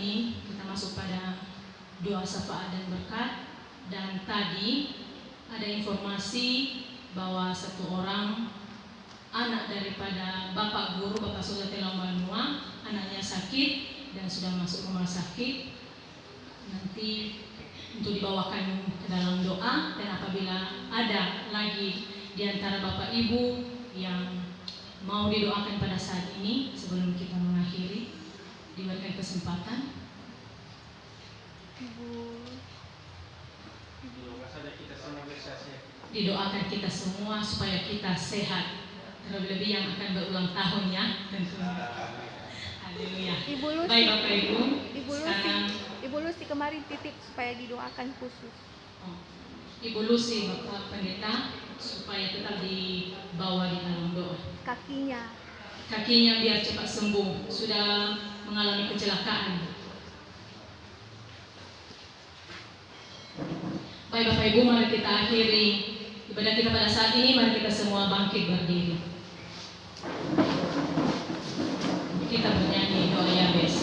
ini kita masuk pada doa syafaat dan berkat. Dan tadi ada informasi bahwa satu orang anak daripada Bapak Guru, Bapak Sujati Lambanua, anaknya sakit dan sudah masuk rumah sakit. Nanti untuk dibawakan ke dalam doa, dan apabila ada lagi di antara Bapak Ibu yang mau didoakan pada saat ini, sebelum kita mengakhiri, diberikan kesempatan. Didoakan kita semua supaya kita sehat, terlebih-lebih yang akan berulang tahun ya, tentunya. Haleluya. Baik Bapak Ibu, sekarang Ibu Lucy kemarin titip supaya didoakan khusus. Ibu Lucy Bapak Pendeta supaya tetap dibawa di dalam doa. Kakinya biar cepat sembuh, sudah mengalami kecelakaan. Baik Bapak Ibu, mari kita akhiri ibadah kita pada saat ini. Mari kita semua bangkit berdiri. Kita bernyanyi doa Yabes.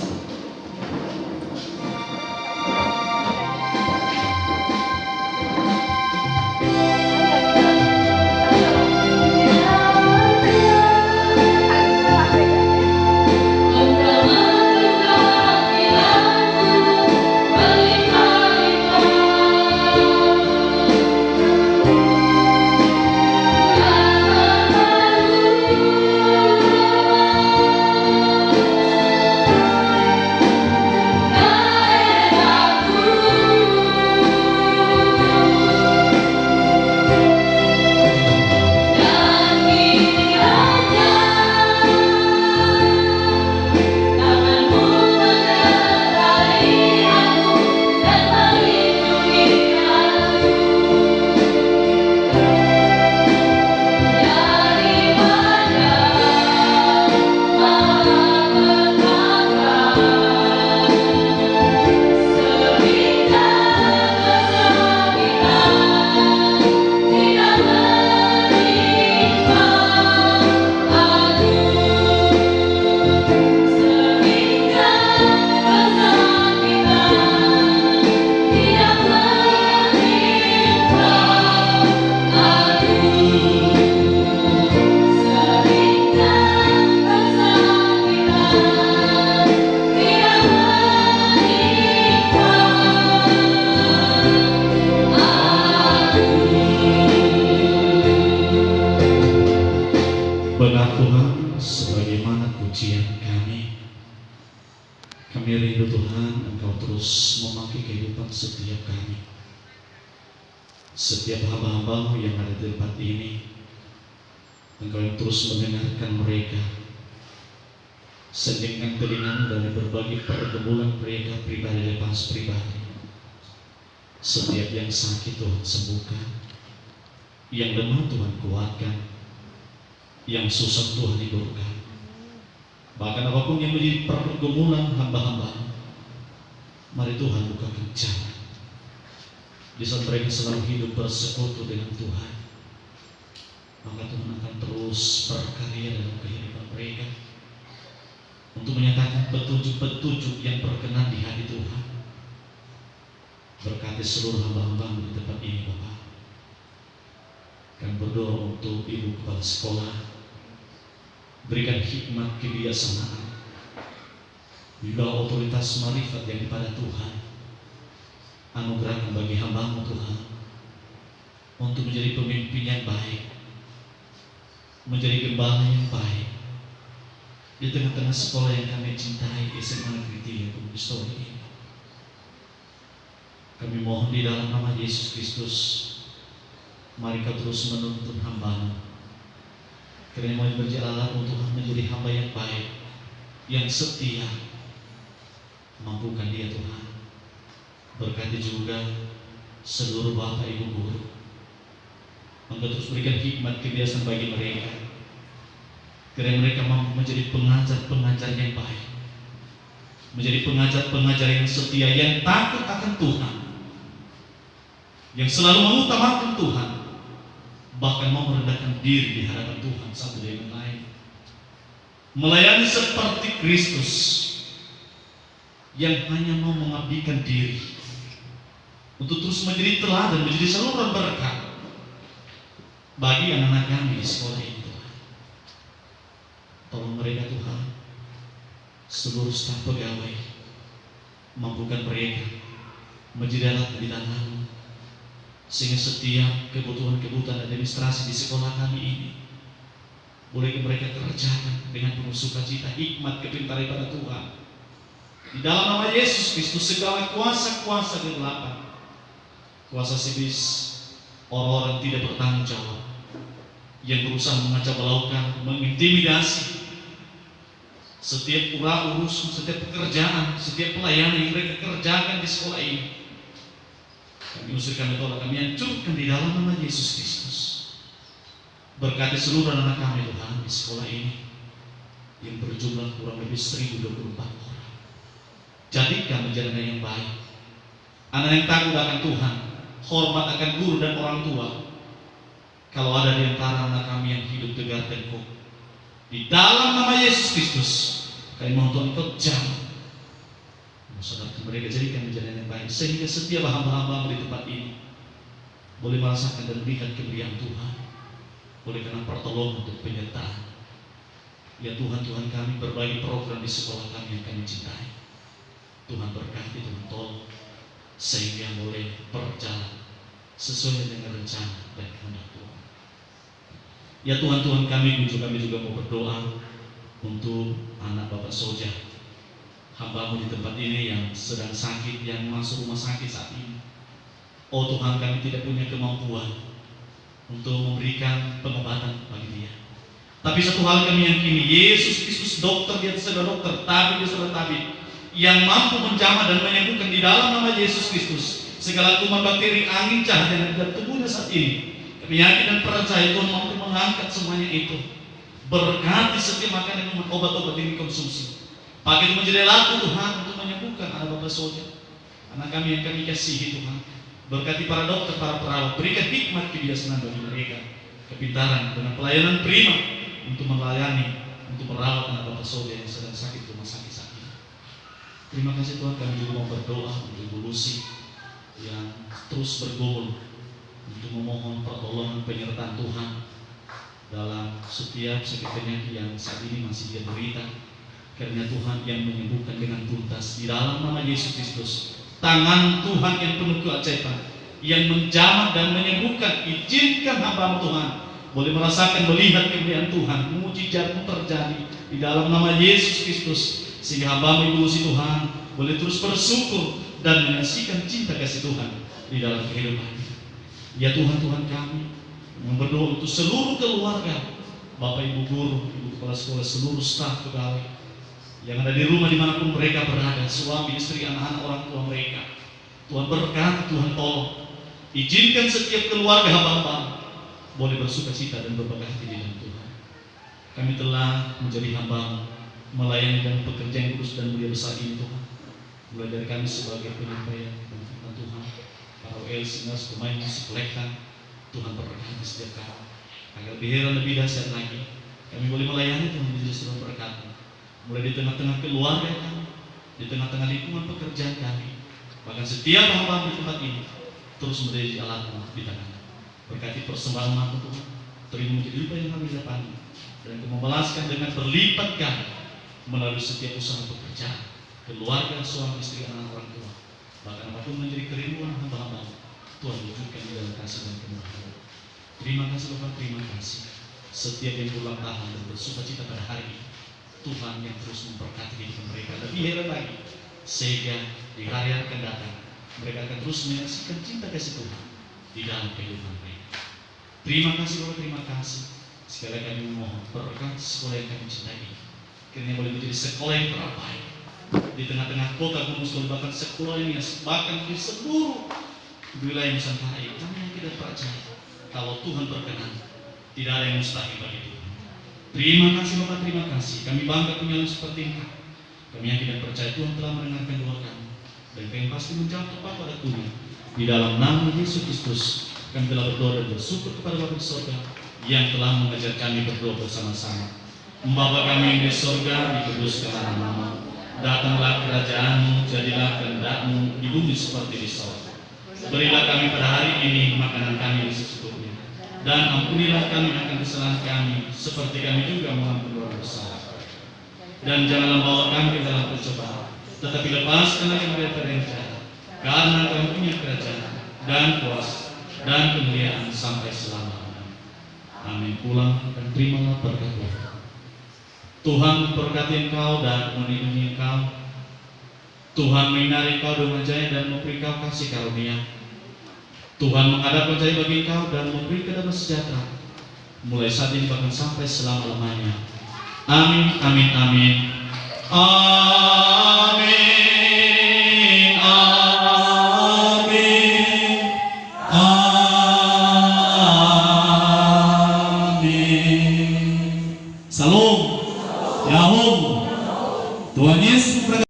Benar Tuhan, sebagaimana pujian kami rindu Tuhan, Engkau terus memakai kehidupan setiap kami. Setiap hamba-hamba-Mu yang ada di tempat ini, Engkau yang terus mendengarkan mereka, sendingkan telinga dari berbagai pergumulan mereka pribadi lepas pribadi. Setiap yang sakit Tuhan sembuhkan, yang lemah Tuhan kuatkan, yang susah Tuhan hiburkan. Bahkan apapun yang menjadi pergumulan hamba-hamba, mari Tuhan bukakan jalan. Di saat mereka selalu hidup bersekutu dengan Tuhan, maka Tuhan akan terus berkarya dalam kehidupan mereka untuk menyatakan petunjuk-petunjuk yang berkenan di hati Tuhan. Berkati seluruh hamba-hamba di tempat ini Bapak. Kami berdoa untuk ibu kepala sekolah, berikan hikmat kebijaksanaan, juga otoritas marifat yang kepada Tuhan. Anugerahkan bagi hamba-Mu Tuhan untuk menjadi pemimpin yang baik, menjadi gembala yang baik di tengah-tengah sekolah yang kami cintai, SMA Negeri 3 Gunung Mistoli ini. Kami mohon di dalam nama Yesus Kristus, mari Kau terus menuntun hamba-Mu, kiranya mau berjalan untuk menjadi hamba yang baik, yang setia. Mampukan dia Tuhan. Berkati juga seluruh Bapak Ibu guru. Engkau terus berikan hikmat kebiasaan bagi mereka, kiranya mereka mampu menjadi pengajar-pengajar yang baik, menjadi pengajar-pengajar yang setia, yang takut akan Tuhan, yang selalu mengutamakan Tuhan, bahkan mau merendahkan diri di hadapan Tuhan satu dengan lain, melayani seperti Kristus. yang hanya mau mengabdikan diri untuk terus menjadi teladan, menjadi saluran berkat bagi anak-anak kami di sekolah itu. Tolong mereka Tuhan, seluruh staf pegawai, mampukan mereka menjadi alat di tangan-Mu, sehingga setiap kebutuhan-kebutuhan administrasi di sekolah kami ini boleh mereka kerjakan dengan penuh sukacita, hikmat, kepintaran pada Tuhan. Di dalam nama Yesus Kristus, segala kuasa-kuasa kegelapan, kuasa iblis, orang-orang tidak bertanggung jawab yang berusaha mengacau balaukan, mengintimidasi setiap urusan, setiap pekerjaan, setiap pelayanan yang mereka kerjakan di sekolah ini, kami usir, kami tolak, kami hancurkan di dalam nama Yesus Kristus. Berkati seluruh anak kami Tuhan di sekolah ini yang berjumlah kurang lebih 1024 orang. Jadikan menjadi anak yang baik, anak yang takut akan Tuhan, hormat akan guru dan orang tua. Kalau ada di antara anak kami yang hidup tegar tengkuk, di dalam nama Yesus Kristus, kami mohon Tuhan Engkau jamah saudara mereka, jadikan menjadi anak yang baik, sehingga setiap hamba-hamba di tempat ini boleh merasakan dan melihat kemuliaan Tuhan, boleh kena pertolongan untuk penyertaan. Ya Tuhan, Tuhan kami berbagi program di sekolah kami yang kami cintai. Tuhan berkati, Tuhan tolong, sehingga boleh berjalan sesuai dengan rencana dan kehendak Tuhan. Ya Tuhan, Tuhan kami juga mau berdoa untuk anak Bapak Soja, hamba-Mu di tempat ini yang sedang sakit, yang masuk rumah sakit saat ini. Oh Tuhan, kami tidak punya kemampuan untuk memberikan pengobatan bagi dia. Tapi satu hal kami yakini, Yesus Kristus dokter di atas segala dokter, tabib di atas segala tabib, yang mampu menjamah dan menyembuhkan di dalam nama Yesus Kristus segala kuman, bakteri, angin, cahaya yang ada tubuhnya saat ini. Kami yakin dan percaya Tuhan mampu mengangkat semuanya itu. Berkati setiap makanan dan obat-obat yang dikonsumsi. Pakai itu menjadi laku Tuhan untuk menyembuhkan anak Bapak Soja, anak kami yang kami kasihi Tuhan. Berkati para dokter, para perawat, berikan hikmat kebijaksanaan bagi mereka, kepintaran dengan pelayanan prima untuk melayani, untuk merawat anak Bapak Soja yang sedang sakit di rumah sakit saat ini. Terima kasih Tuhan, kami juga mau berdoa untuk Ibu Lucy yang terus bergumul untuk memohon pertolongan penyertaan Tuhan dalam setiap sakit penyakit yang saat ini masih dia derita. Karena Tuhan yang menyembuhkan dengan tuntas di dalam nama Yesus Kristus. Tangan Tuhan yang penuh keajaiban, yang menjamah dan menyembuhkan, izinkan hamba-Mu Tuhan boleh merasakan, melihat kemuliaan Tuhan, mukjizat-Mu terjadi di dalam nama Yesus Kristus, sehingga hamba-Mu Ibu Lucy Tuhan boleh terus bersyukur dan menyaksikan cinta kasih Tuhan di dalam kehidupannya. Ya Tuhan, Tuhan kami berdoa untuk seluruh keluarga, Bapak Ibu guru, Ibu kepala sekolah, seluruh staf pegawai yang ada di rumah dimanapun mereka berada, suami, istri, anak-anak, orang tua mereka. Tuhan berkati, Tuhan tolong, izinkan setiap keluarga hamba-Mu boleh bersukacita dan berbangga hati di dalam Tuhan. Kami telah menjadi hamba-Mu, melayani dan pekerja yang kudus dan mulia besar ini Tuhan. Mulai dari kami sebagai penyampaian firman Tuhan, para WL, singers, pemain musik, lektan, Tuhan berkati setiap kami, agar lebih heran, lebih dahsyat lagi kami boleh melayani Tuhan menjadi sebuah berkat. Mulai di tengah-tengah keluarga kami, di tengah-tengah lingkungan pekerjaan kami, bahkan setiap hamba di tempat ini terus menjadi alat-Mu di tangan. Berkati persembahan Tuhan, terima menjadi lipat yang kami dapati, dan membalaskan dengan berlipat kali melalui setiap usaha pekerjaan, keluarga, suami, istri, anak, orang tua, bahkan apapun menjadi kerinduan hamba-Mu, Tuhan wujudkan di dalam kasih dan kemurahan. Terima kasih Bapak, terima kasih. Setiap yang berulang tahun dan bersukacita pada hari ini, Tuhan yang terus memberkati hidup mereka. Lebih heran lagi, sehingga di hari yang akan datang mereka akan terus menyaksikan cinta kasih Tuhan di dalam kehidupan mereka. Terima kasih Bapak, terima kasih. Sekali lagi kami memohon berkat sekolah yang kami cintai, kiranya boleh menjadi sekolah yang terbaik di tengah-tengah kota Gunung Selawi, bahkan sekolah ini, bahkan di seluruh wilayah Nusantara ini. Kami yang tidak percaya, kalau Tuhan berkenan, tidak ada yang mustahil bagi Tuhan. Terima kasih Bapak, terima kasih. Kami bangga punya yang seperti Engkau. Kami yakin dan percaya Tuhan telah mendengarkan doa kami, dan kami pasti menjawab tepat pada Tuhan. Di dalam nama Yesus Kristus, kami telah berdoa dan bersyukur kepada Bapa di surga yang telah mengajar kami berdoa bersama-sama. Bapa kami yang di surga, dikuduskanlah nama-Mu, Datanglah kerajaan-Mu, jadilah kehendak-Mu di bumi seperti di sorga. Berilah kami pada hari ini makanan kami secukupnya, dan ampunilah kami akan kesalahan kami, seperti kami juga mengampuni orang bersalah. Dan janganlah bawa kami ke dalam pencobaan, tetapi lepaskanlah kami daripada yang jahat, karena Engkau punya kerajaan dan kuasa dan kemuliaan sampai selama-lamanya. Amin. Pulang dan terimalah berkat Tuhan. Tuhan memberkati engkau dan melindungi engkau. Tuhan menyinari engkau dengan jaya dan memberi engkau kasih karunia. Tuhan menghadap wajah bagi engkau dan memberi damai sejahtera, mulai saat ini bahkan sampai selama-lamanya. Amin, amin, amin. Amin.